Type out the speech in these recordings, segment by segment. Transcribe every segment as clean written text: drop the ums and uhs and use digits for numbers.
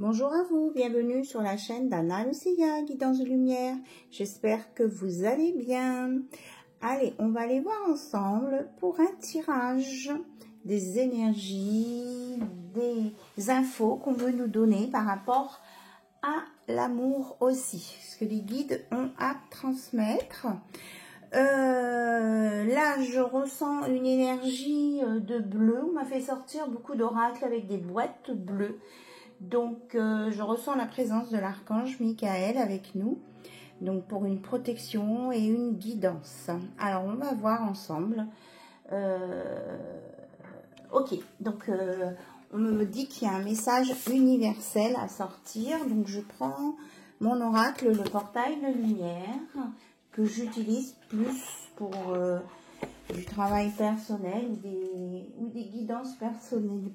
Bonjour à vous, bienvenue sur la chaîne d'Anna Lucia, Guidance de Lumière. J'espère que vous allez bien. Allez, on va aller voir ensemble pour un tirage des énergies, des infos qu'on veut nous donner par rapport à l'amour aussi, ce que les guides ont à transmettre. Là, je ressens une énergie de bleu. On m'a fait sortir beaucoup d'oracles avec des boîtes bleues. Donc, je ressens la présence de l'archange Michael avec nous. Donc, pour une protection et une guidance. Alors, on va voir ensemble. Ok, donc, on me dit qu'il y a un message universel à sortir. Donc, je prends mon oracle, le portail de lumière, que j'utilise plus pour du travail personnel ou des guidances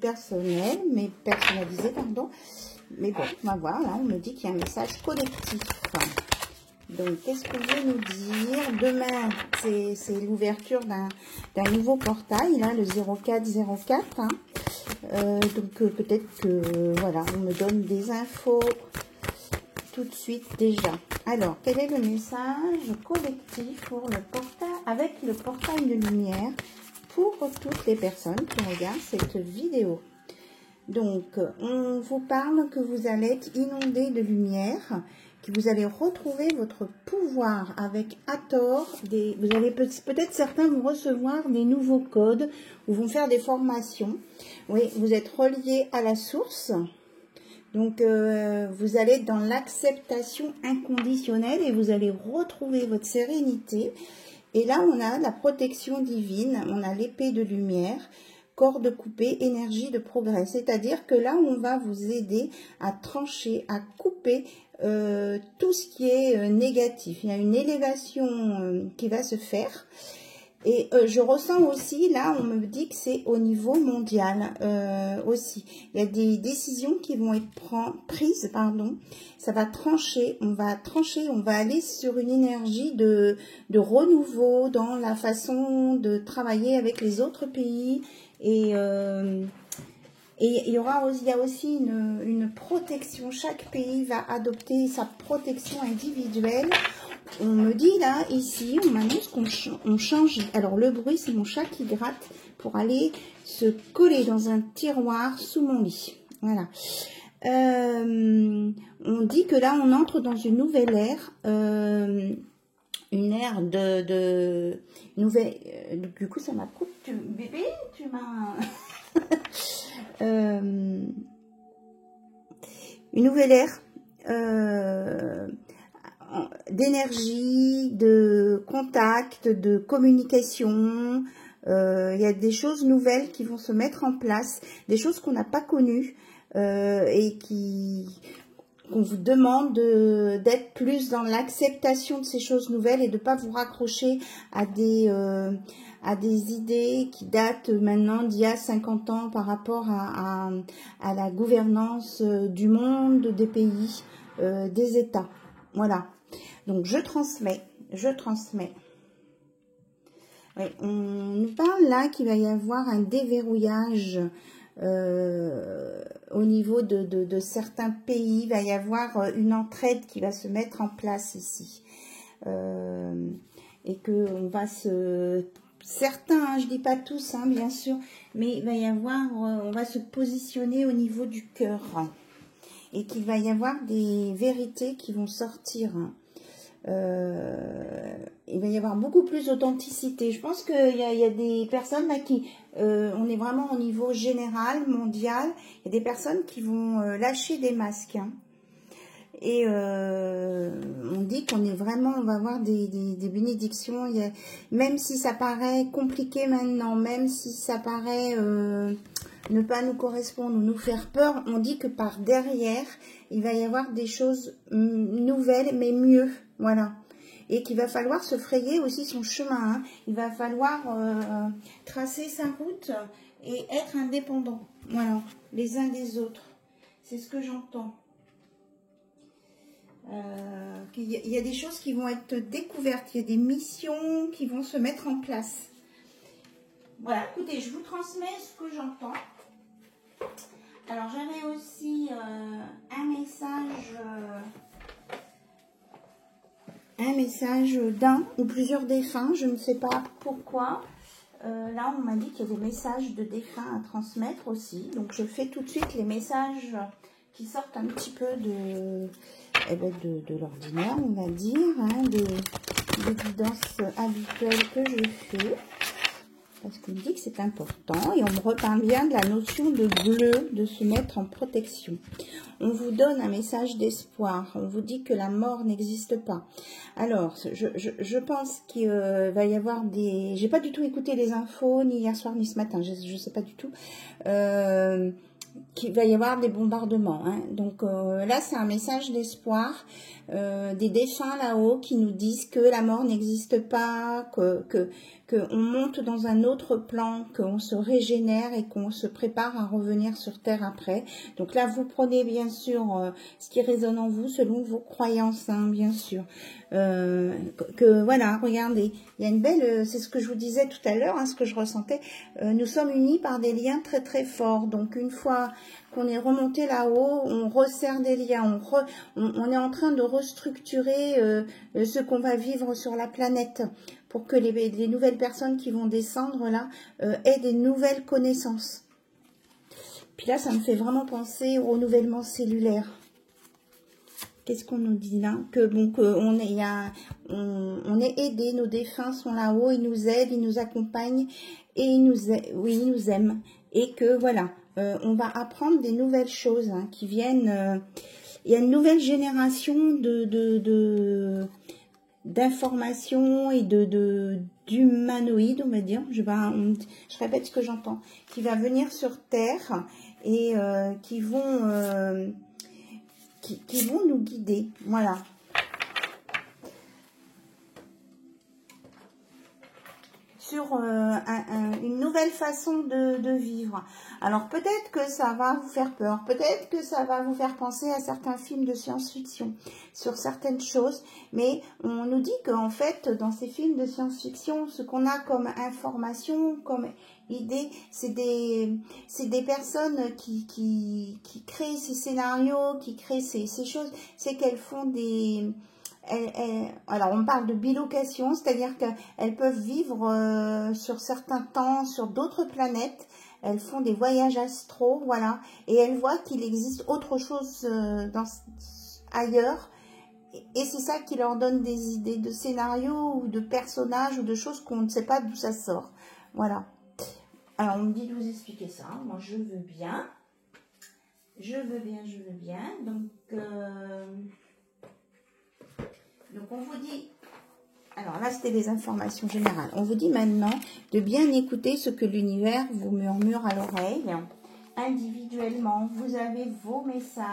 personnelles, mais personnalisées, pardon. Mais bon, on va voir, là, on me dit qu'il y a un message collectif. Donc, qu'est-ce qu'on veut nous dire? Demain, c'est l'ouverture d'un nouveau portail, là, le 0404. Hein. Donc, peut-être que, voilà, on me donne des infos tout de suite déjà. Alors, quel est le message collectif pour le portail, avec le portail de lumière pour toutes les personnes qui regardent cette vidéo? Donc, on vous parle que vous allez être inondé de lumière, que vous allez retrouver votre pouvoir avec Hathor. Vous allez peut-être certains vont recevoir des nouveaux codes ou vont faire des formations. Oui, vous êtes reliés à la source. Donc, vous allez être dans l'acceptation inconditionnelle et vous allez retrouver votre sérénité. Et là, on a la protection divine, on a l'épée de lumière, corde coupée, énergie de progrès. C'est-à-dire que là, on va vous aider à trancher, à couper tout ce qui est négatif. Il y a une élévation qui va se faire. Et je ressens aussi, là, on me dit que c'est au niveau mondial aussi. Il y a des décisions qui vont être prises, pardon. Ça va trancher, on va aller sur une énergie de renouveau dans la façon de travailler avec les autres pays. Et il y a aussi une protection. Chaque pays va adopter sa protection individuelle. On me dit là, ici, on m'annonce qu'on change. Alors, le bruit, c'est mon chat qui gratte pour aller se coller dans un tiroir sous mon lit. Voilà. On dit que là, on entre dans une nouvelle ère. Une ère de nouvelle. Du coup, ça m'a coupé. Bébé, tu m'as. Une nouvelle ère. D'énergie, de contact, de communication. Il y a des choses nouvelles qui vont se mettre en place, des choses qu'on n'a pas connues et qu'on vous demande d'être plus dans l'acceptation de ces choses nouvelles et de ne pas vous raccrocher à des idées qui datent maintenant d'il y a 50 ans par rapport à la gouvernance du monde, des pays, des États. Voilà. Donc, je transmets. Oui, on nous parle là qu'il va y avoir un déverrouillage au niveau de certains pays. Il va y avoir une entraide qui va se mettre en place ici. Et qu'on va certains, hein, je dis pas tous, hein, bien sûr, mais il va y avoir, on va se positionner au niveau du cœur. Et qu'il va y avoir des vérités qui vont sortir. Il va y avoir beaucoup plus d'authenticité. Je pense qu'il y a des personnes là qui, on est vraiment au niveau général, mondial, il y a des personnes qui vont lâcher des masques. Hein. Et on dit qu'on est vraiment, on va avoir des bénédictions. Même si ça paraît compliqué maintenant, même si ça paraît ne pas nous correspondre ou nous faire peur, on dit que par derrière, il va y avoir des choses nouvelles, mais mieux. Voilà. Et qu'il va falloir se frayer aussi son chemin. Hein. Il va falloir tracer sa route et être indépendant. Voilà. Les uns des autres. C'est ce que j'entends. Il y a des choses qui vont être découvertes. Il y a des missions qui vont se mettre en place. Voilà. Écoutez, je vous transmets ce que j'entends. Alors, j'avais aussi un message d'un ou plusieurs défunts, je ne sais pas pourquoi. Là, on m'a dit qu'il y a des messages de défunts à transmettre aussi. Donc, je fais tout de suite les messages qui sortent un petit peu de l'ordinaire, on va dire, hein, des guidances habituelles que je fais. Parce qu'on me dit que c'est important. Et on me reparle bien de la notion de bleu, de se mettre en protection. On vous donne un message d'espoir. On vous dit que la mort n'existe pas. Alors, je pense qu'il va y avoir des... J'ai pas du tout écouté les infos, ni hier soir, ni ce matin. Je sais pas du tout. Qu'il va y avoir des bombardements. Hein. Donc là, c'est un message d'espoir. Des défunts là-haut qui nous disent que la mort n'existe pas, qu'on monte dans un autre plan, qu'on se régénère et qu'on se prépare à revenir sur Terre après. Donc là, vous prenez bien sûr ce qui résonne en vous selon vos croyances, hein, bien sûr. Voilà, regardez, il y a une belle, c'est ce que je vous disais tout à l'heure, hein, ce que je ressentais, nous sommes unis par des liens très très forts. Donc une fois qu'on est remonté là-haut, on resserre des liens, on est en train de restructurer ce qu'on va vivre sur la planète pour que les nouvelles personnes qui vont descendre là aient des nouvelles connaissances. Puis là, ça me fait vraiment penser au renouvellement cellulaire. Qu'est-ce qu'on nous dit là? Que bon, on est aidé, nos défunts sont là-haut, ils nous aident, ils nous accompagnent et ils nous aiment. Et que voilà, on va apprendre des nouvelles choses hein, qui viennent. Il y a une nouvelle génération d'informations et d'humanoïdes, on va dire. Je répète ce que j'entends, qui va venir sur Terre et qui vont nous guider. Voilà. Sur une nouvelle façon de vivre. Alors peut-être que ça va vous faire peur, peut-être que ça va vous faire penser à certains films de science-fiction sur certaines choses, mais on nous dit qu'en fait dans ces films de science-fiction, ce qu'on a comme information, comme idée, c'est des personnes qui créent ces scénarios, qui créent ces choses, c'est qu'elles font des... alors on parle de bilocation, c'est-à-dire qu'elles peuvent vivre sur certains temps sur d'autres planètes, elles font des voyages astraux, voilà, et elles voient qu'il existe autre chose ailleurs, et c'est ça qui leur donne des idées de scénarios ou de personnages ou de choses qu'on ne sait pas d'où ça sort, voilà. Alors on me dit de vous expliquer ça, moi je veux bien, donc on vous dit, alors là c'était des informations générales, on vous dit maintenant de bien écouter ce que l'univers vous murmure à l'oreille, individuellement, vous avez vos messages,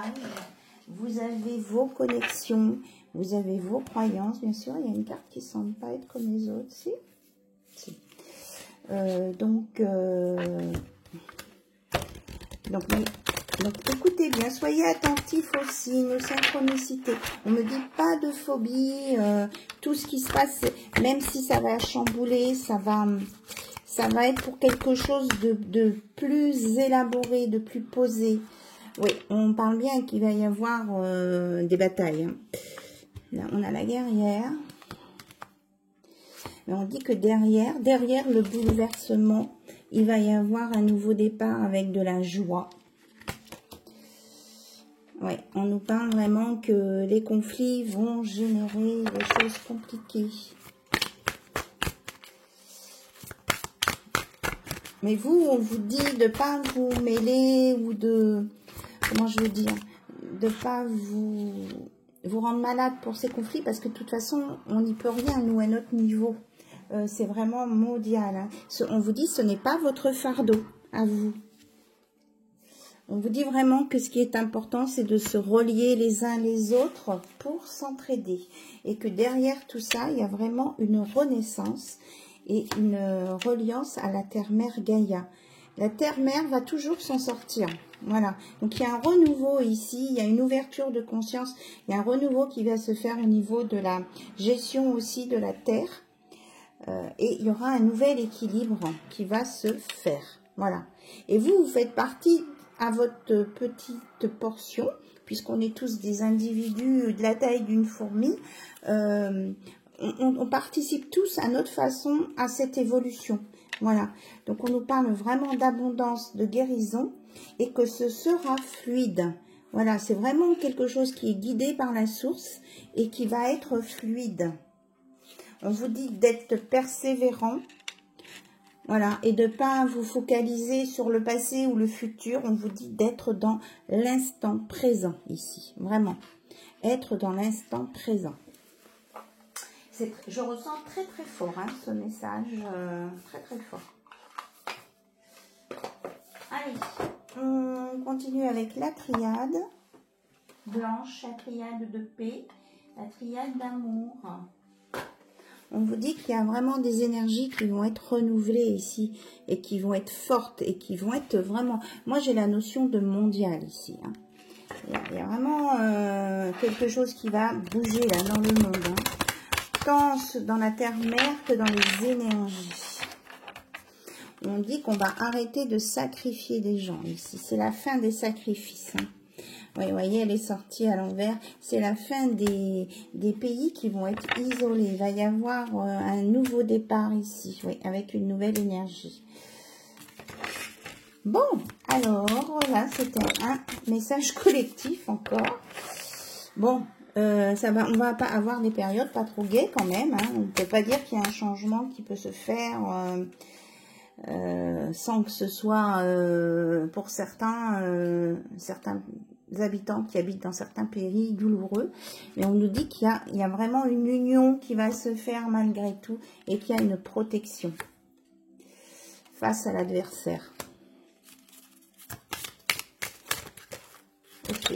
vous avez vos connexions, vous avez vos croyances, bien sûr, il y a une carte qui ne semble pas être comme les autres, si. Donc écoutez bien, soyez attentifs aussi, nos synchronicités. On ne me dit pas de phobie, tout ce qui se passe, même si ça va chambouler, ça va être pour quelque chose de plus élaboré, de plus posé. Oui, on parle bien qu'il va y avoir des batailles. Là, on a la guerrière. Mais on dit que derrière le bouleversement, il va y avoir un nouveau départ avec de la joie. Ouais, on nous parle vraiment que les conflits vont générer des choses compliquées. Mais vous, on vous dit de ne pas vous mêler ou de... Comment je veux dire? De ne pas vous rendre malade pour ces conflits parce que de toute façon, on n'y peut rien, nous, à notre niveau. C'est vraiment mondial. Hein. On vous dit ce n'est pas votre fardeau à vous. On vous dit vraiment que ce qui est important, c'est de se relier les uns les autres pour s'entraider. Et que derrière tout ça, il y a vraiment une renaissance et une reliance à la terre-mère Gaïa. La terre-mère va toujours s'en sortir. Voilà. Donc, il y a un renouveau ici, il y a une ouverture de conscience, il y a un renouveau qui va se faire au niveau de la gestion aussi de la terre. Et il y aura un nouvel équilibre qui va se faire. Voilà. Et vous, vous faites partie à votre petite portion. puisqu'on est tous des individus de la taille d'une fourmi, on participe tous à notre façon à cette évolution. Voilà, donc on nous parle vraiment d'abondance, de guérison, et que ce sera fluide. Voilà, c'est vraiment quelque chose qui est guidé par la source et qui va être fluide. On vous dit d'être persévérant, voilà, et de ne pas vous focaliser sur le passé ou le futur. On vous dit d'être dans l'instant présent ici, vraiment. Être dans l'instant présent. Je ressens très très fort hein, ce message, très très fort. Allez, on continue avec la triade blanche, la triade de paix, la triade d'amour. On vous dit qu'il y a vraiment des énergies qui vont être renouvelées ici et qui vont être fortes et qui vont être vraiment... Moi, j'ai la notion de mondial ici. Hein. Il y a vraiment quelque chose qui va bouger là dans le monde. Hein. Tant dans la terre-mère que dans les énergies. On dit qu'on va arrêter de sacrifier des gens ici. C'est la fin des sacrifices. Hein. Oui, vous voyez, elle est sortie à l'envers. C'est la fin des pays qui vont être isolés. Il va y avoir un nouveau départ ici, oui, avec une nouvelle énergie. Bon, alors, voilà, c'était un message collectif encore. Bon, on va pas avoir des périodes pas trop gaies quand même. Hein. On ne peut pas dire qu'il y a un changement qui peut se faire sans que ce soit pour certains habitants qui habitent dans certains pays douloureux. Mais on nous dit qu'il y a vraiment une union qui va se faire malgré tout et qu'il y a une protection face à l'adversaire. Ok.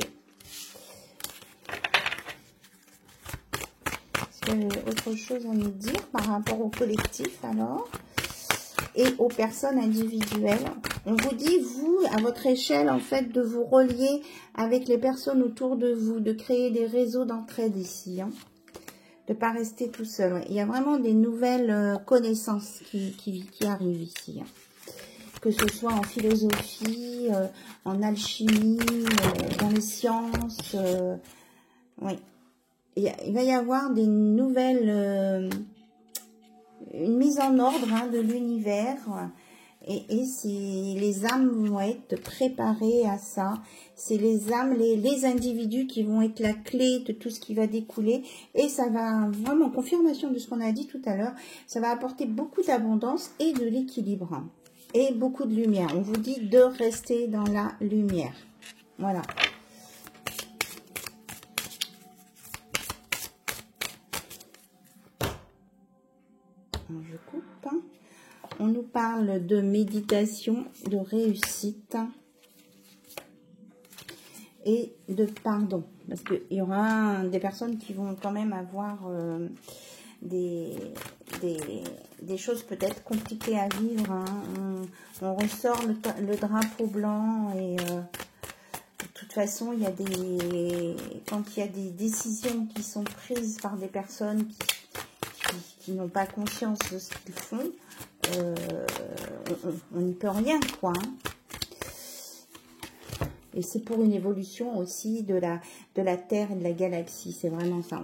Est-ce qu'il y a autre chose à nous dire par rapport au collectif alors et aux personnes individuelles? On vous dit, vous, à votre échelle, en fait, de vous relier avec les personnes autour de vous, de créer des réseaux d'entraide ici, hein, de ne pas rester tout seul. Ouais. Il y a vraiment des nouvelles connaissances qui arrivent ici, hein. Que ce soit en philosophie, en alchimie, dans les sciences. Oui. Il va y avoir des nouvelles... une mise en ordre hein, de l'univers. Et les âmes vont être préparées à ça. C'est les âmes, les individus qui vont être la clé de tout ce qui va découler. Et ça va vraiment, confirmation de ce qu'on a dit tout à l'heure, ça va apporter beaucoup d'abondance et de l'équilibre. Et beaucoup de lumière. On vous dit de rester dans la lumière. Voilà. Je coupe. On nous parle de méditation, de réussite et de pardon. Parce qu'il y aura des personnes qui vont quand même avoir des choses peut-être compliquées à vivre. Hein. On ressort le drapeau blanc et de toute façon, il y a quand il y a des décisions qui sont prises par des personnes qui n'ont pas conscience de ce qu'ils font, on n'y peut rien, quoi. Hein. Et c'est pour une évolution aussi de la Terre et de la galaxie. C'est vraiment ça.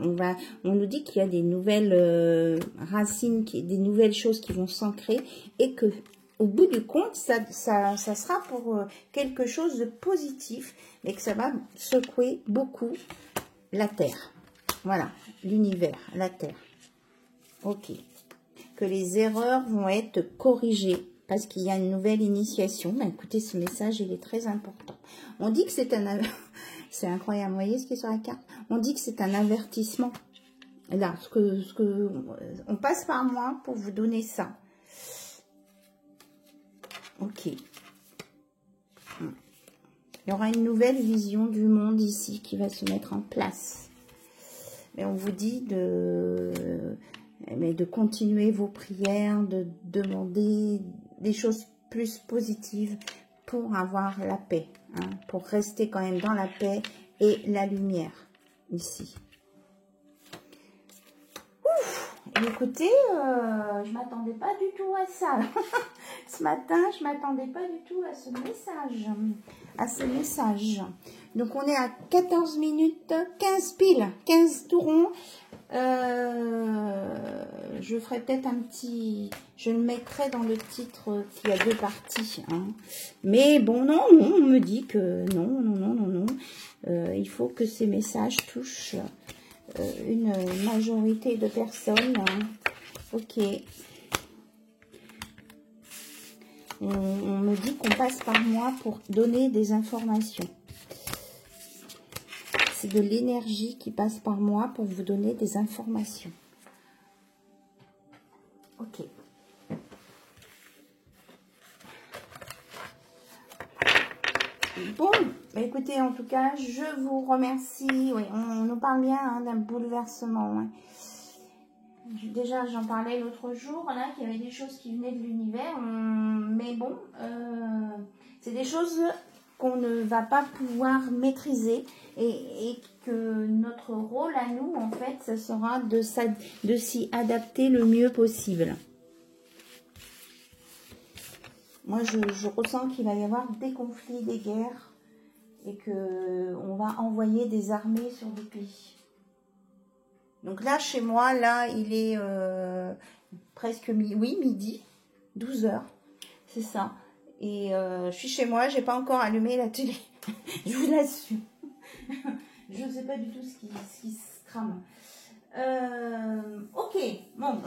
On nous dit qu'il y a des nouvelles racines, des nouvelles choses qui vont s'ancrer et que au bout du compte, ça sera pour quelque chose de positif, mais que ça va secouer beaucoup la Terre. Voilà, l'univers, la Terre. Ok. Que les erreurs vont être corrigées parce qu'il y a une nouvelle initiation. Ben, écoutez, ce message, il est très important. On dit que c'est un... C'est incroyable, vous voyez ce qui est sur la carte? On dit que c'est un avertissement. Là, on passe par moi pour vous donner ça. Ok. Il y aura une nouvelle vision du monde ici qui va se mettre en place. Mais on vous dit de continuer vos prières, de demander des choses plus positives pour avoir la paix, hein, pour rester quand même dans la paix et la lumière ici. Ouf, écoutez, je m'attendais pas du tout à ça. ce matin, je ne m'attendais pas du tout à ce message. Donc, on est à 14 minutes, 15 piles, 15 tourons. Je ferai peut-être un petit... Je le mettrai dans le titre qu'il y a 2 parties. Hein. Mais bon, non, on me dit que non. Il faut que ces messages touchent une majorité de personnes. Hein. Ok. On me dit qu'on passe par moi pour donner des informations. C'est de l'énergie qui passe par moi pour vous donner des informations. Ok. Bon, bah écoutez, en tout cas, je vous remercie. Oui, on nous parle bien hein, d'un bouleversement. Hein. Déjà, j'en parlais l'autre jour, là, qu'il y avait des choses qui venaient de l'univers. Mais bon, c'est des choses qu'on ne va pas pouvoir maîtriser et que notre rôle à nous, en fait, ce sera de s'y adapter le mieux possible. Moi, je ressens qu'il va y avoir des conflits, des guerres et qu'on va envoyer des armées sur des pays. Donc là, chez moi, là, il est presque midi, 12 h, c'est ça. Et je suis chez moi, j'ai pas encore allumé la télé, je vous l'assure. Je ne sais pas du tout ce qui se trame. Ok, bon,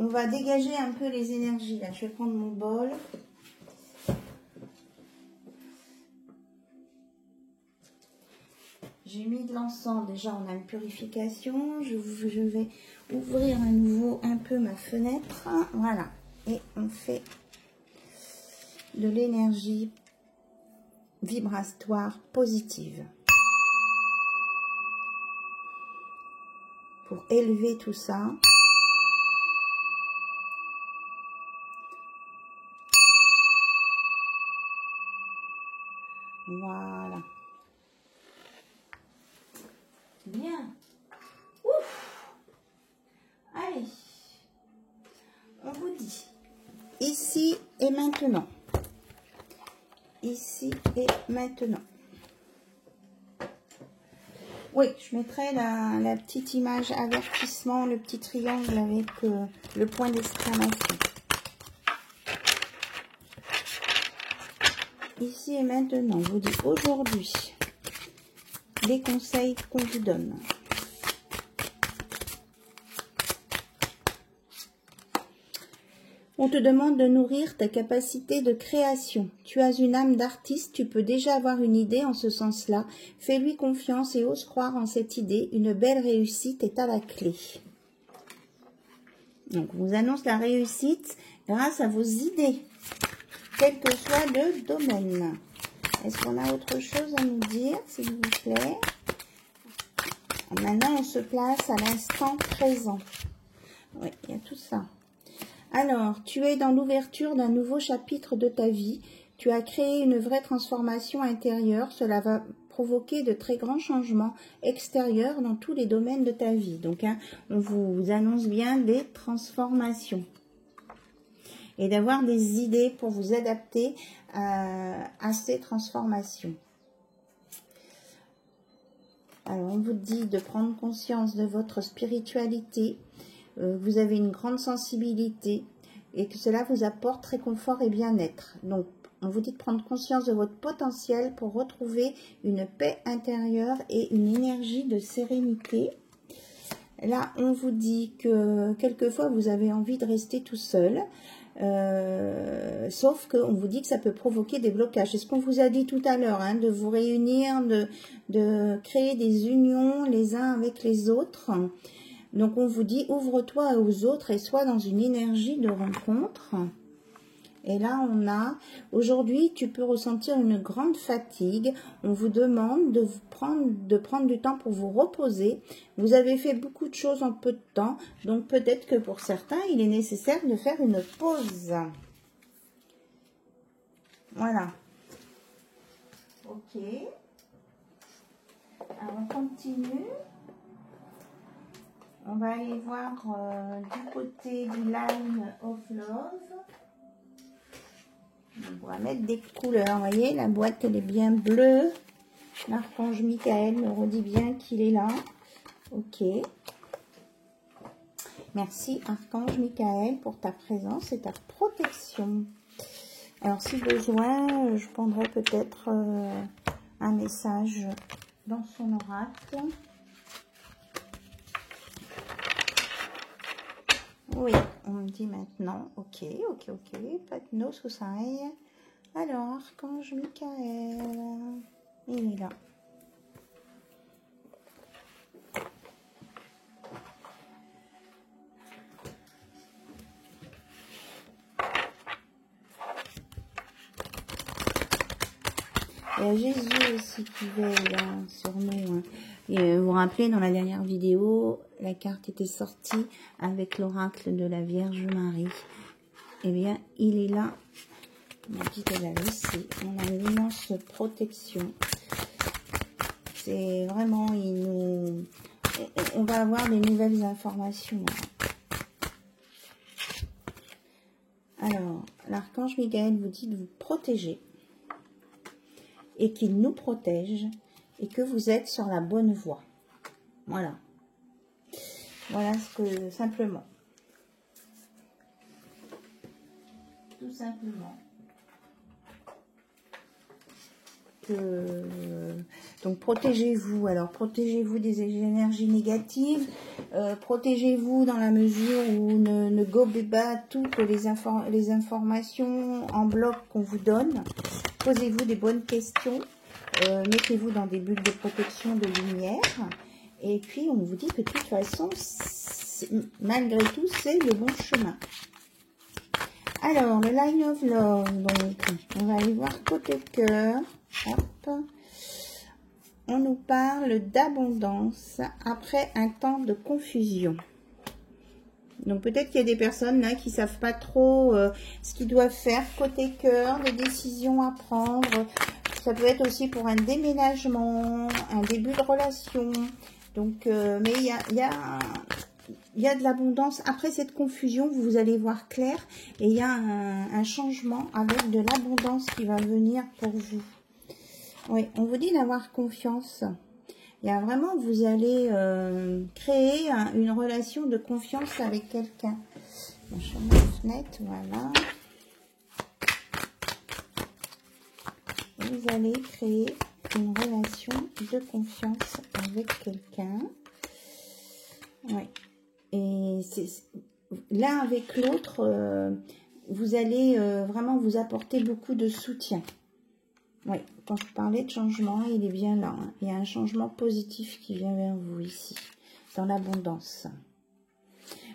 on va dégager un peu les énergies. Là, je vais prendre mon bol. J'ai mis de l'encens, déjà on a une purification. Je vais ouvrir à nouveau un peu ma fenêtre. Voilà, et on fait de l'énergie vibratoire positive. Pour élever tout ça. Voilà. Bien. Ouf. Allez. On vous dit. Ici et maintenant. Ici et maintenant. Oui, je mettrai la petite image avertissement, le petit triangle avec le point d'exclamation. Ici et maintenant, on vous dit aujourd'hui les conseils qu'on vous donne. On te demande de nourrir ta capacité de création. Tu as une âme d'artiste, tu peux déjà avoir une idée en ce sens-là. Fais-lui confiance et ose croire en cette idée. Une belle réussite est à la clé. Donc, on vous annonce la réussite grâce à vos idées, quel que soit le domaine. Est-ce qu'on a autre chose à nous dire, s'il vous plaît? Maintenant, on se place à l'instant présent. Oui, il y a tout ça. Alors, tu es dans l'ouverture d'un nouveau chapitre de ta vie. Tu as créé une vraie transformation intérieure. Cela va provoquer de très grands changements extérieurs dans tous les domaines de ta vie. Donc, hein, on vous annonce bien des transformations. Et d'avoir des idées pour vous adapter à ces transformations. Alors, on vous dit de prendre conscience de votre spiritualité. Vous avez une grande sensibilité et que cela vous apporte réconfort et bien-être. Donc, on vous dit de prendre conscience de votre potentiel pour retrouver une paix intérieure et une énergie de sérénité. Là, on vous dit que quelquefois, vous avez envie de rester tout seul. Sauf qu'on vous dit que ça peut provoquer des blocages. C'est ce qu'on vous a dit tout à l'heure, hein, de vous réunir, de créer des unions les uns avec les autres. Donc, on vous dit, ouvre-toi aux autres et sois dans une énergie de rencontre. Et là, on a, aujourd'hui, tu peux ressentir une grande fatigue. On vous demande de prendre du temps pour vous reposer. Vous avez fait beaucoup de choses en peu de temps. Donc, peut-être que pour certains, il est nécessaire de faire une pause. Voilà. Ok. Alors, on continue. On va aller voir du côté du Line of Love. On va mettre des couleurs. Vous voyez, la boîte, elle est bien bleue. L'archange Michael me redit bien qu'il est là. Ok. Merci, Archange Michael, pour ta présence et ta protection. Alors, si besoin, je prendrai peut-être un message dans son oracle. Oui, on me dit maintenant. Ok, ok, ok. Pas de no society. Alors, Archange Michael, il est là. Il y a Jésus aussi qui veille hein, sur nous. Hein. Et, vous vous rappelez, dans la dernière vidéo, la carte était sortie avec l'oracle de la Vierge Marie. Eh bien, il est là. On a dit de la laisser. On a une immense protection. C'est vraiment, on va avoir des nouvelles informations. Alors, l'archange Michael vous dit de vous protéger. Et qu'il nous protège et que vous êtes sur la bonne voie. Voilà. Voilà ce que simplement. Tout simplement. Donc protégez-vous. Alors protégez-vous des énergies négatives. Protégez-vous dans la mesure où ne gobez pas toutes les informations en bloc qu'on vous donne. Posez-vous des bonnes questions, mettez-vous dans des bulles de protection de lumière, et puis on vous dit que de toute façon, malgré tout, c'est le bon chemin. Alors, le Line of Love, donc, on va aller voir côté cœur. Hop. On nous parle d'abondance après un temps de confusion. Donc peut-être qu'il y a des personnes là qui ne savent pas trop ce qu'ils doivent faire côté cœur, des décisions à prendre. Ça peut être aussi pour un déménagement, un début de relation. Donc, mais il y a de l'abondance. Après cette confusion, vous allez voir clair. Et il y a un changement avec de l'abondance qui va venir pour vous. Oui, on vous dit d'avoir confiance. Il y a vraiment, vous allez créer une relation de confiance avec quelqu'un. Je ferme la fenêtre, voilà. Vous allez créer une relation de confiance avec quelqu'un. Oui. Et l'un avec l'autre, vous allez vraiment vous apporter beaucoup de soutien. Oui, quand je parlais de changement, il est bien là. Hein. Il y a un changement positif qui vient vers vous ici, dans l'abondance.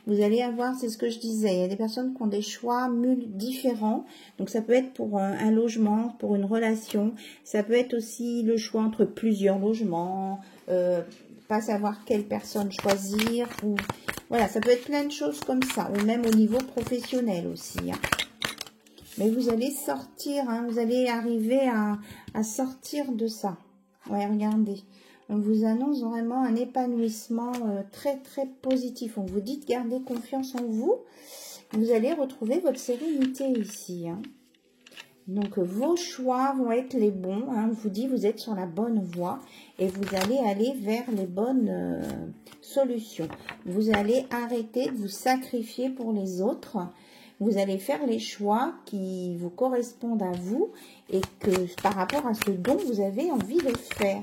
Vous allez avoir, c'est ce que je disais, il y a des personnes qui ont des choix différents. Donc ça peut être pour un logement, pour une relation. Ça peut être aussi le choix entre plusieurs logements, pas savoir quelle personne choisir. Ou, voilà, ça peut être plein de choses comme ça, ou même au niveau professionnel aussi. Hein. Mais vous allez sortir, hein, vous allez arriver à sortir de ça. Ouais, regardez. On vous annonce vraiment un épanouissement très, très positif. On vous dit de garder confiance en vous. Vous allez retrouver votre sérénité ici. Hein. Donc, vos choix vont être les bons. Hein. On vous dit vous êtes sur la bonne voie et vous allez aller vers les bonnes solutions. Vous allez arrêter de vous sacrifier pour les autres. Vous allez faire les choix qui vous correspondent à vous et que par rapport à ce dont vous avez envie de faire.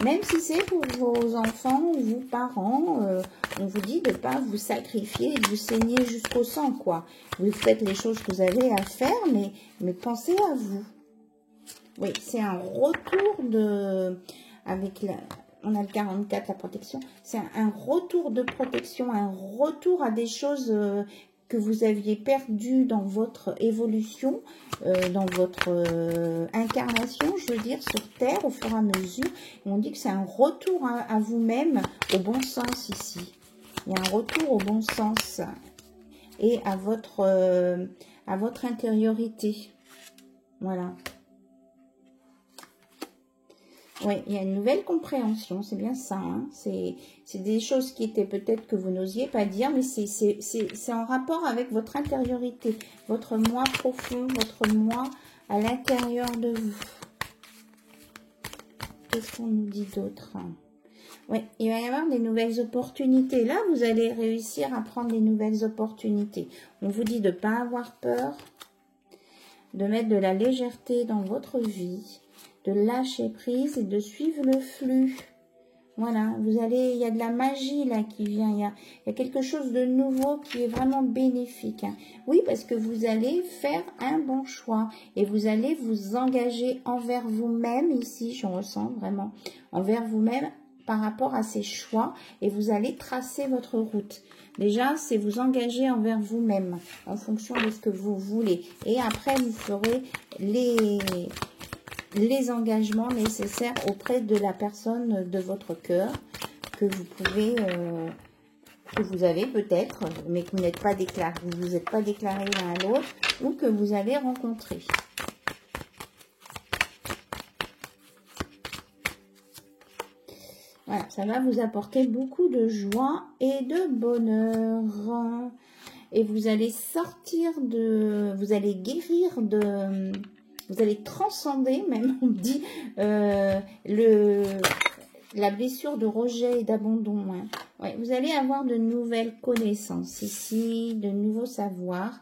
Même si c'est pour vos enfants ou vos parents, on vous dit de ne pas vous sacrifier et de vous saigner jusqu'au sang, quoi. Vous faites les choses que vous avez à faire, mais pensez à vous. Oui, c'est un retour de... On a le 44, la protection. C'est un retour de protection, un retour à des choses... que vous aviez perdu dans votre évolution, dans votre incarnation, je veux dire, sur Terre, au fur et à mesure. Et on dit que c'est un retour à vous-même au bon sens ici. Il y a un retour au bon sens et à votre intériorité. Voilà. Oui, il y a une nouvelle compréhension, c'est bien ça. Hein. C'est des choses qui étaient peut-être que vous n'osiez pas dire, mais c'est en rapport avec votre intériorité, votre moi profond, votre moi à l'intérieur de vous. Qu'est-ce qu'on nous dit d'autre? Oui, il va y avoir des nouvelles opportunités. Là, vous allez réussir à prendre des nouvelles opportunités. On vous dit de ne pas avoir peur, de mettre de la légèreté dans votre vie, de lâcher prise et de suivre le flux. Voilà, vous allez, il y a de la magie là qui vient, il y a quelque chose de nouveau qui est vraiment bénéfique. Hein. Oui, parce que vous allez faire un bon choix et vous allez vous engager envers vous-même ici, je ressens vraiment, envers vous-même par rapport à ces choix et vous allez tracer votre route. Déjà, c'est vous engager envers vous-même en fonction de ce que vous voulez. Et après, vous ferez les engagements nécessaires auprès de la personne de votre cœur que vous pouvez, que vous avez peut-être, mais que vous n'êtes pas déclaré, vous n'êtes pas déclaré l'un à l'autre, ou que vous allez rencontrer. Voilà, ça va vous apporter beaucoup de joie et de bonheur. Et vous allez sortir de... Vous allez guérir de... Vous allez transcender, même, on dit, la blessure de rejet et d'abandon. Hein. Ouais, vous allez avoir de nouvelles connaissances ici, de nouveaux savoirs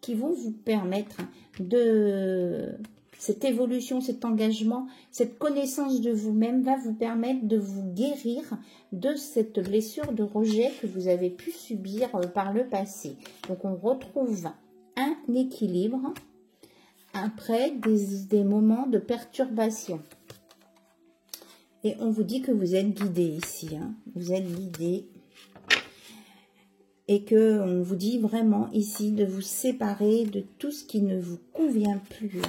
qui vont vous permettre de... Cette évolution, cet engagement, cette connaissance de vous-même va vous permettre de vous guérir de cette blessure de rejet que vous avez pu subir par le passé. Donc, on retrouve un équilibre après des moments de perturbation. Et on vous dit que vous êtes guidé ici. Hein. Vous êtes guidé. Et qu'on vous dit vraiment ici de vous séparer de tout ce qui ne vous convient plus.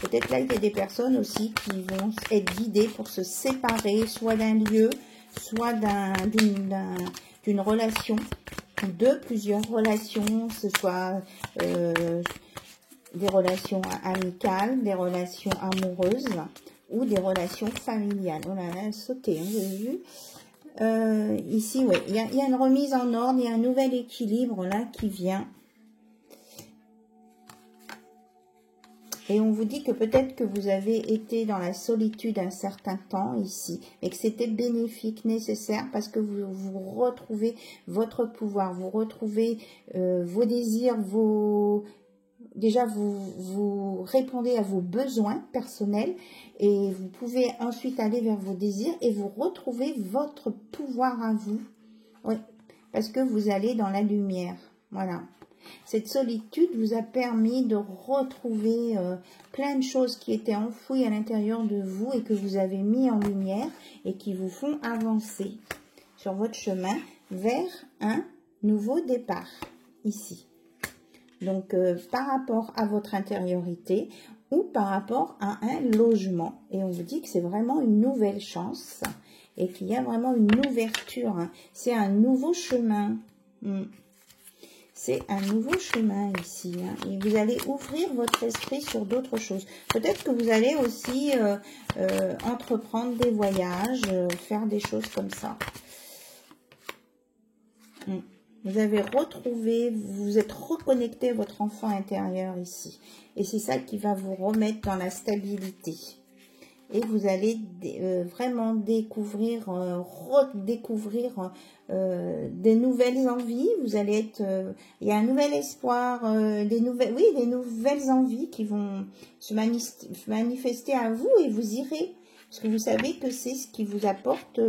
Peut-être là, il y a des personnes aussi qui vont être guidées pour se séparer, soit d'un lieu, soit d'une relation, ou de plusieurs relations, que ce soit des relations amicales, des relations amoureuses ou des relations familiales. Oh là là, sauté, hein, vous avez vu ici, ouais, il y a une remise en ordre, il y a un nouvel équilibre là qui vient. Et on vous dit que peut-être que vous avez été dans la solitude un certain temps ici, mais que c'était bénéfique, nécessaire, parce que vous retrouvez votre pouvoir, vous retrouvez vos désirs, déjà vous répondez à vos besoins personnels et vous pouvez ensuite aller vers vos désirs et vous retrouvez votre pouvoir à vous. Oui, parce que vous allez dans la lumière. Voilà. Cette solitude vous a permis de retrouver plein de choses qui étaient enfouies à l'intérieur de vous et que vous avez mis en lumière et qui vous font avancer sur votre chemin vers un nouveau départ ici. Donc, par rapport à votre intériorité ou par rapport à un logement. Et on vous dit que c'est vraiment une nouvelle chance et qu'il y a vraiment une ouverture. Hein. C'est un nouveau chemin. C'est un nouveau chemin ici. Hein. Et vous allez ouvrir votre esprit sur d'autres choses. Peut-être que vous allez aussi entreprendre des voyages, faire des choses comme ça. Vous avez retrouvé, vous vous êtes reconnecté à votre enfant intérieur ici. Et c'est ça qui va vous remettre dans la stabilité. Et vous allez vraiment découvrir, redécouvrir des nouvelles envies. Vous allez être, il y a un nouvel espoir, des nouvelles envies qui vont se manifester à vous et vous irez. Parce que vous savez que c'est ce qui vous apporte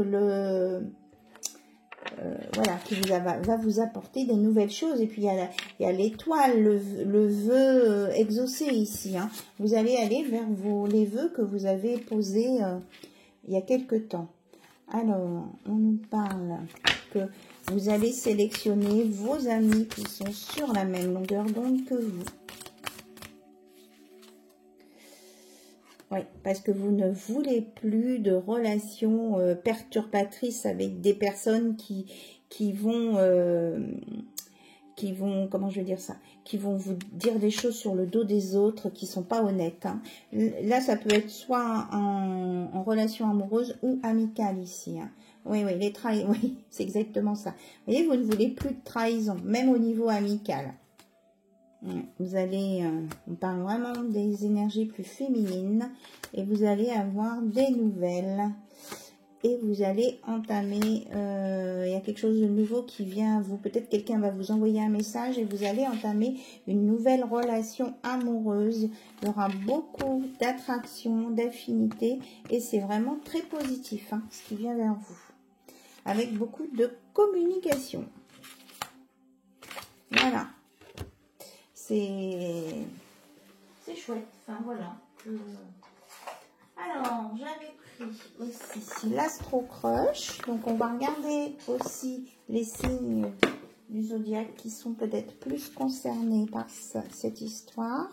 voilà, qui va vous apporter des nouvelles choses. Et puis, il y a l'étoile, le vœu exaucé ici. Hein. Vous allez aller vers les vœux que vous avez posés il y a quelque temps. Alors, on nous parle que vous allez sélectionner vos amis qui sont sur la même longueur d'onde que vous. Oui, parce que vous ne voulez plus de relations perturbatrices avec des personnes qui vont qui vont, comment je vais dire ça, qui vont vous dire des choses sur le dos des autres qui sont pas honnêtes. Hein. Là, ça peut être soit en relation amoureuse ou amicale ici. Hein. Oui, oui, les trahisons, oui, c'est exactement ça. Vous voyez, vous ne voulez plus de trahison, même au niveau amical. Vous allez, on parle vraiment des énergies plus féminines et vous allez avoir des nouvelles. Et vous allez entamer, il y a quelque chose de nouveau qui vient à vous. Peut-être quelqu'un va vous envoyer un message et vous allez entamer une nouvelle relation amoureuse. Il y aura beaucoup d'attraction, d'affinité et c'est vraiment très positif hein, ce qui vient vers vous. Avec beaucoup de communication. Voilà. C'est chouette. Enfin voilà. Alors, j'avais pris aussi l'Astro Crush. Donc, on va regarder aussi les signes du zodiaque qui sont peut-être plus concernés par cette histoire.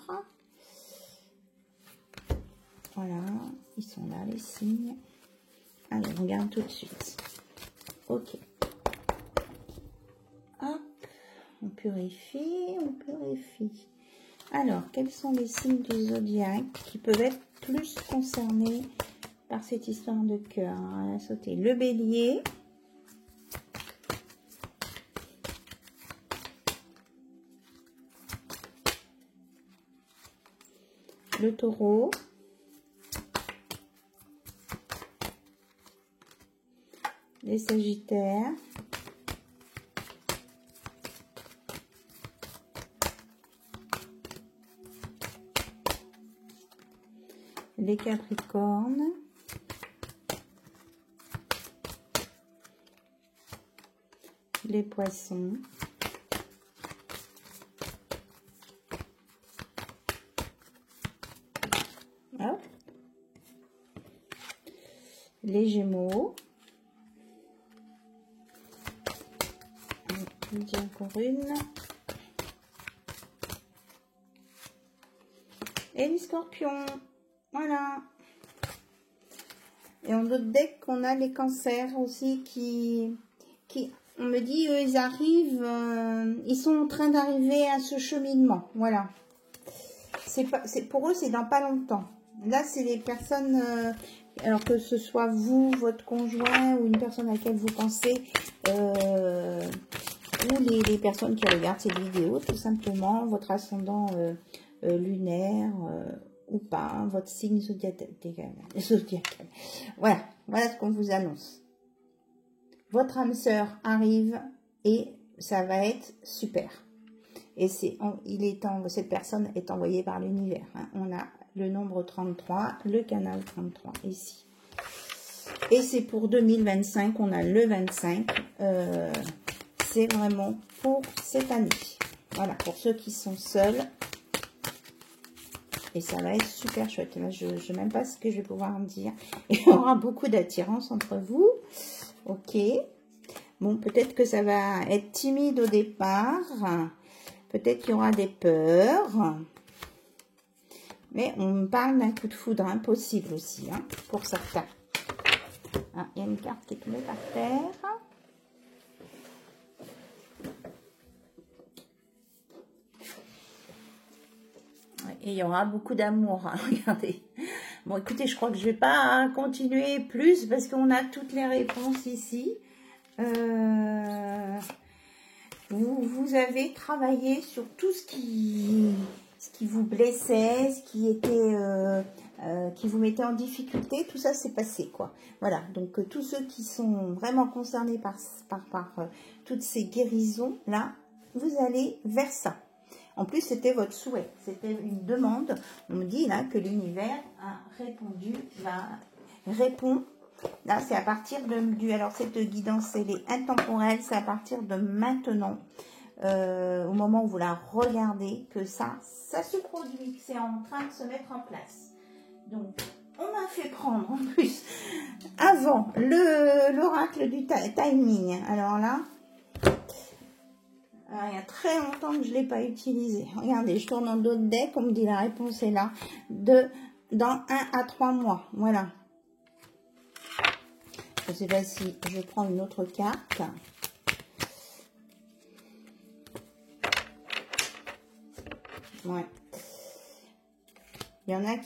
Voilà, ils sont là, les signes. Allez, on regarde tout de suite. Ok. Hop, on purifie, on purifie. Alors, quels sont les signes du zodiaque qui peuvent être plus concernés par cette histoire de cœur? On va sauter le bélier, le taureau, les sagittaires, les capricornes, les poissons, hop, les gémeaux, je dis encore une, et les scorpions. Voilà. Et en d'autres decks, on a les cancers aussi qui on me dit, eux, ils arrivent, ils sont en train d'arriver à ce cheminement. Voilà. Pour eux, c'est dans pas longtemps. Là, c'est les personnes, alors que ce soit vous, votre conjoint ou une personne à laquelle vous pensez, ou les personnes qui regardent cette vidéo, tout simplement, votre ascendant lunaire, ou pas, votre signe zodiacal. Voilà, voilà ce qu'on vous annonce. Votre âme sœur arrive et ça va être super. Et cette personne est envoyée par l'univers. Hein. On a le nombre 33, le canal 33 ici. Et c'est pour 2025, on a le 25. C'est vraiment pour cette année. Voilà, pour ceux qui sont seuls. Et ça va être super chouette. Là, je ne sais même pas ce que je vais pouvoir en dire. Il y aura beaucoup d'attirance entre vous. Ok. Bon, peut-être que ça va être timide au départ. Peut-être qu'il y aura des peurs. Mais on me parle d'un coup de foudre impossible aussi, hein, pour certains. Ah, il y a une carte qui est tombée par terre. Et il y aura beaucoup d'amour, hein, regardez. Bon, écoutez, je crois que je ne vais pas continuer plus parce qu'on a toutes les réponses ici. Vous avez travaillé sur tout ce qui vous blessait, ce qui était, qui vous mettait en difficulté, tout ça s'est passé, quoi. Voilà, donc tous ceux qui sont vraiment concernés par toutes ces guérisons-là, vous allez vers ça. En plus, c'était votre souhait, c'était une demande. On me dit là que l'univers a répondu, répond. Là, c'est à partir alors cette guidance, elle est intemporelle, c'est à partir de maintenant, au moment où vous la regardez, que ça se produit, que c'est en train de se mettre en place. Donc, on m'a fait prendre en plus, avant, l'oracle du timing. Alors là, il y a très longtemps que je ne l'ai pas utilisé. Regardez, je tourne dans d'autres decks, on me dit la réponse est là, dans 1 à 3 mois. Voilà. Je ne sais pas si je prends une autre carte. Ouais. Il y en a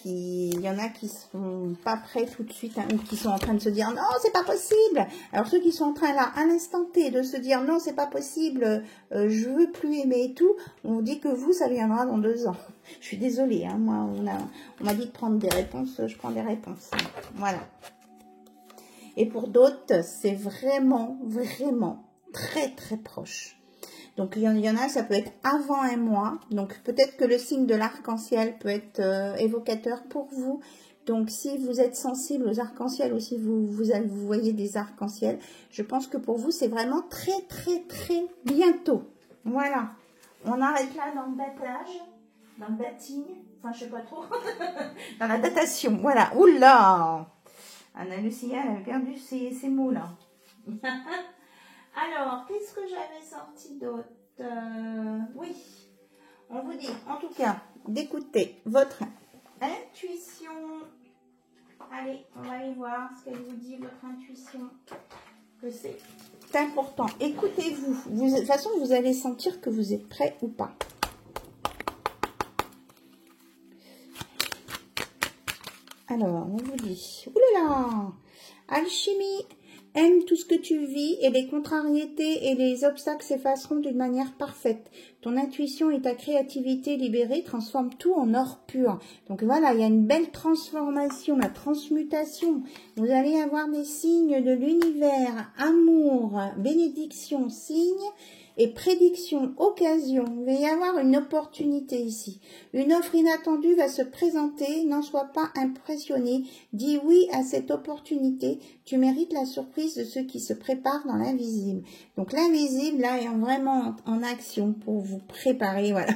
qui sont pas prêts tout de suite, hein, ou qui sont en train de se dire non, c'est pas possible. Alors ceux qui sont en train là, à l'instant T, de se dire non, c'est pas possible, je veux plus aimer et tout, on vous dit que vous, ça viendra dans 2 ans. Je suis désolée, hein, moi, on m'a dit de prendre des réponses, je prends des réponses. Voilà. Et pour d'autres, c'est vraiment, vraiment très, très proche. Donc, il y en a, ça peut être avant un mois. Donc, peut-être que le signe de l'arc-en-ciel peut être évocateur pour vous. Donc, si vous êtes sensible aux arcs-en-ciel ou si vous voyez des arcs-en-ciel, je pense que pour vous, c'est vraiment très, très, très bientôt. Voilà. On arrête là dans le datage, dans le dating. Enfin, je sais pas trop. Dans la datation. Voilà. Oula! Anna Lucia, elle a perdu ses mots, là. Alors, qu'est-ce que j'avais sorti d'autre? Oui, on vous dit, en tout cas, d'écouter votre intuition. Allez, on va aller voir ce qu'elle vous dit, votre intuition. Que c'est important. Écoutez-vous. De toute façon, vous allez sentir que vous êtes prêt ou pas. Alors, on vous dit, oulala, alchimie. Aime tout ce que tu vis et les contrariétés et les obstacles s'effaceront d'une manière parfaite. Ton intuition et ta créativité libérée transforment tout en or pur. Donc voilà, il y a une belle transformation, la transmutation. Vous allez avoir des signes de l'univers, amour, bénédiction, signes et prédiction, occasion. Il va y avoir une opportunité ici. Une offre inattendue va se présenter. N'en sois pas impressionné. Dis oui à cette opportunité. Tu mérites la surprise de ceux qui se préparent dans l'invisible. Donc l'invisible, là, est vraiment en action pour vous préparer. Voilà.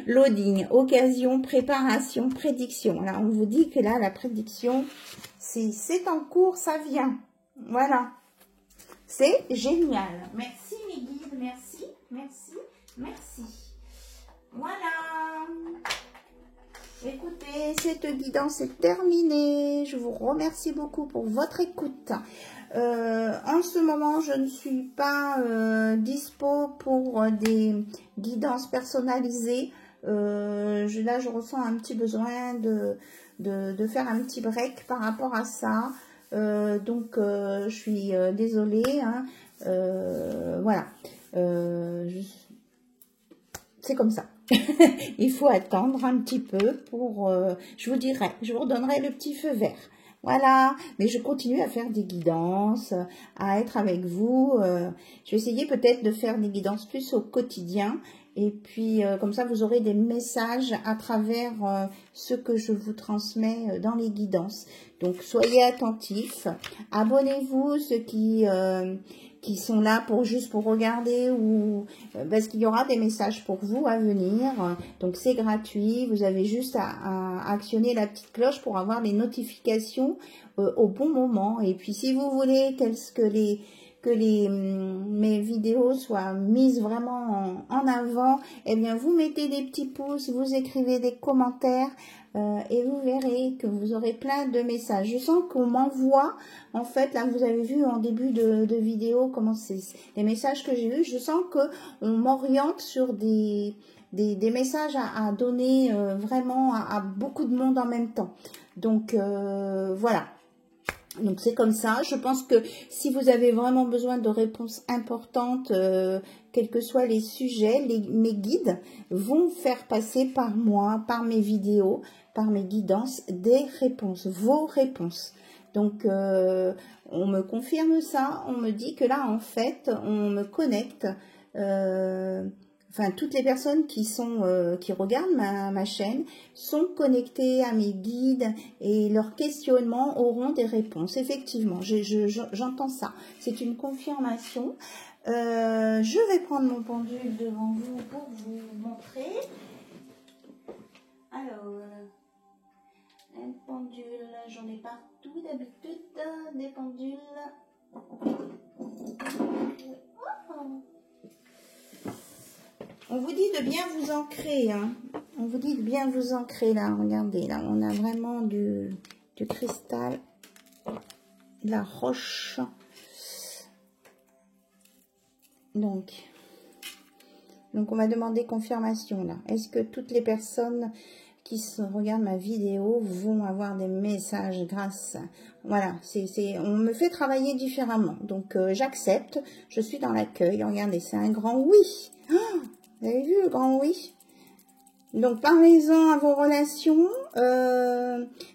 Loading, occasion, préparation, prédiction. Là, on vous dit que là, la prédiction, c'est en cours, ça vient. Voilà. C'est génial. Merci mes guides, merci, merci, merci. Voilà. Écoutez, cette guidance est terminée. Je vous remercie beaucoup pour votre écoute. En ce moment, je ne suis pas dispo pour des guidances personnalisées. Là, je ressens un petit besoin de faire un petit break par rapport à ça. Je suis désolée. Hein, voilà. C'est comme ça. Il faut attendre un petit peu pour... je vous dirai, je vous redonnerai le petit feu vert. Voilà, mais je continue à faire des guidances, à être avec vous. Je vais essayer peut-être de faire des guidances plus au quotidien. Et puis, comme ça, vous aurez des messages à travers ce que je vous transmets dans les guidances. Donc, soyez attentifs. Abonnez-vous, ceux qui sont là juste pour regarder ou parce qu'il y aura des messages pour vous à venir. Donc, c'est gratuit. Vous avez juste à actionner la petite cloche pour avoir les notifications au bon moment. Et puis, si vous voulez que mes vidéos soient mises vraiment en avant, eh bien, vous mettez des petits pouces, vous écrivez des commentaires et vous verrez que vous aurez plein de messages. Je sens qu'on m'envoie, en fait, là, vous avez vu en début de vidéo comment c'est les messages que j'ai eus. Je sens qu'on m'oriente sur des messages à donner vraiment à beaucoup de monde en même temps. Donc, voilà. Donc c'est comme ça. Je pense que si vous avez vraiment besoin de réponses importantes, quels que soient les sujets, mes guides vont faire passer par moi, par mes vidéos, par mes guidances, des réponses, vos réponses. Donc on me confirme ça, on me dit que là en fait on me connecte. Enfin, toutes les personnes qui regardent ma chaîne sont connectées à mes guides et leurs questionnements auront des réponses. Effectivement, j'entends ça. C'est une confirmation. Je vais prendre mon pendule devant vous pour vous montrer. Alors, un pendule, j'en ai partout d'habitude, des pendules. Oh. On vous dit de bien vous ancrer, hein. On vous dit de bien vous ancrer, là. Regardez, là, on a vraiment du cristal, de la roche. Donc, Donc, on va demander confirmation là. Est-ce que toutes les personnes qui regardent ma vidéo vont avoir des messages grâce... Voilà, on me fait travailler différemment. Donc, j'accepte. Je suis dans l'accueil. Regardez, c'est un grand oui. Oh, vous avez vu le grand oui? Donc, parlez-en à vos relations.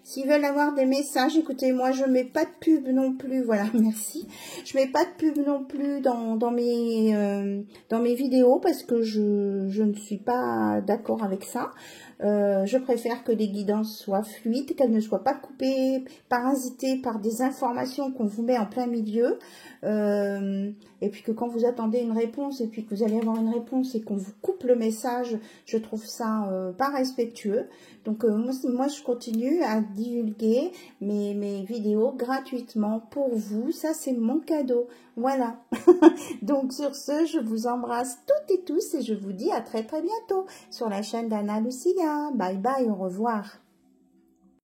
S'ils veulent avoir des messages, écoutez, moi, je mets pas de pub non plus. Voilà, merci. Je mets pas de pub non plus dans mes vidéos parce que je ne suis pas d'accord avec ça. Je préfère que les guidances soient fluides, qu'elles ne soient pas coupées, parasitées par des informations qu'on vous met en plein milieu. Et puis que quand vous attendez une réponse et puis que vous allez avoir une réponse et qu'on vous coupe le message, je trouve ça pas respectueux. Donc moi je continue à divulguer mes vidéos gratuitement pour vous. Ça c'est mon cadeau. Voilà. Donc sur ce, je vous embrasse toutes et tous et je vous dis à très très bientôt sur la chaîne d'Anna Lucia. Bye bye, au revoir.